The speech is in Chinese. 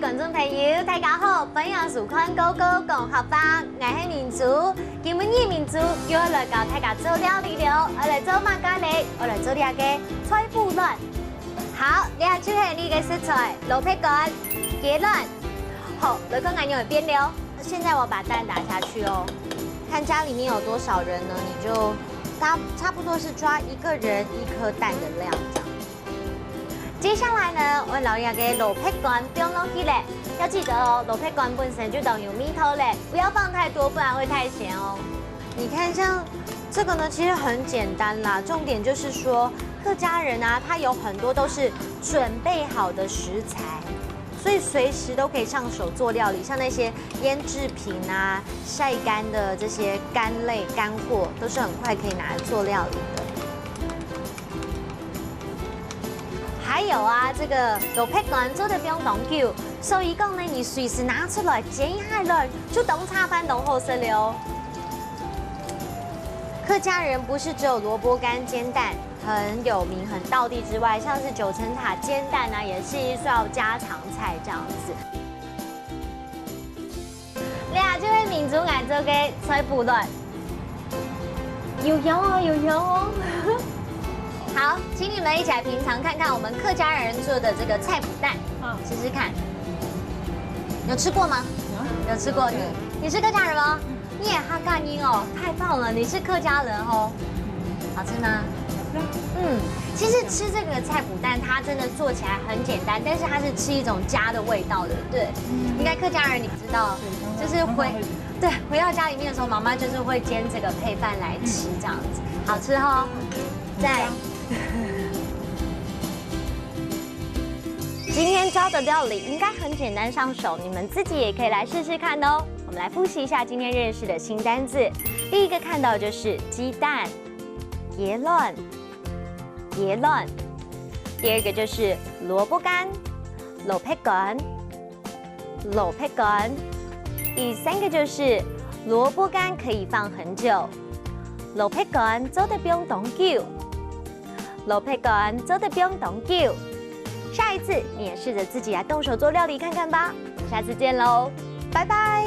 观众朋友，大家好！本人是看高高讲合法，我是民族。今日民族叫我来教大家做料理了，我来做马咖喱，我来做两个菜脯卵。好，你下就是你的食材：萝卜干、鸡卵。好，来看俺有变了。现在我把蛋打下去哦。看家里面有多少人呢？你就差不多是抓一个人1颗蛋的量这样。接下来呢，我老两个萝卜干丢落去嘞，要记得哦，萝卜干本身就等于米头嘞，不要放太多，不然会太咸哦。你看像这个呢，其实很简单啦，重点就是说客家人啊，他有很多都是准备好的食材，所以随时都可以上手做料理，像那些腌制品啊、晒干的这些干类干货，都是很快可以拿来做料理的。还有啊，这个萝卜干做的不用多久，所以讲呢，你随时拿出来煎一下了，就当炒饭当好食了。客家人不是只有萝卜干煎蛋很有名、很道地之外，像是九层塔煎蛋啊，也是一道家常菜这样子。俩这位民族爱做的菜脯卵，有油哦，有油哦。好，请你们一起来品尝看看我们客家人做的这个菜脯蛋，试试看。有吃过吗？有吃过。你是客家人吗？你也哈嘎音哦，太棒了！你是客家人哦，好吃吗？其实吃这个菜脯蛋，它真的做起来很简单，但是它是吃一种家的味道，对不对？应该客家人你知道，就是回到家里面的时候，妈妈就是会煎这个配饭来吃，这样子好吃哦。在。今天教的料理应该很简单上手，你们自己也可以来试试看哦。我们来复习一下今天认识的新单字。第一个看到就是鸡蛋、鸡卵。第二个就是萝卜干、萝卜干。第三个就是萝卜干可以放很久，萝卜干做得不用多久。下一次你也试着自己来动手做料理看看吧。我们下次见喽，拜拜。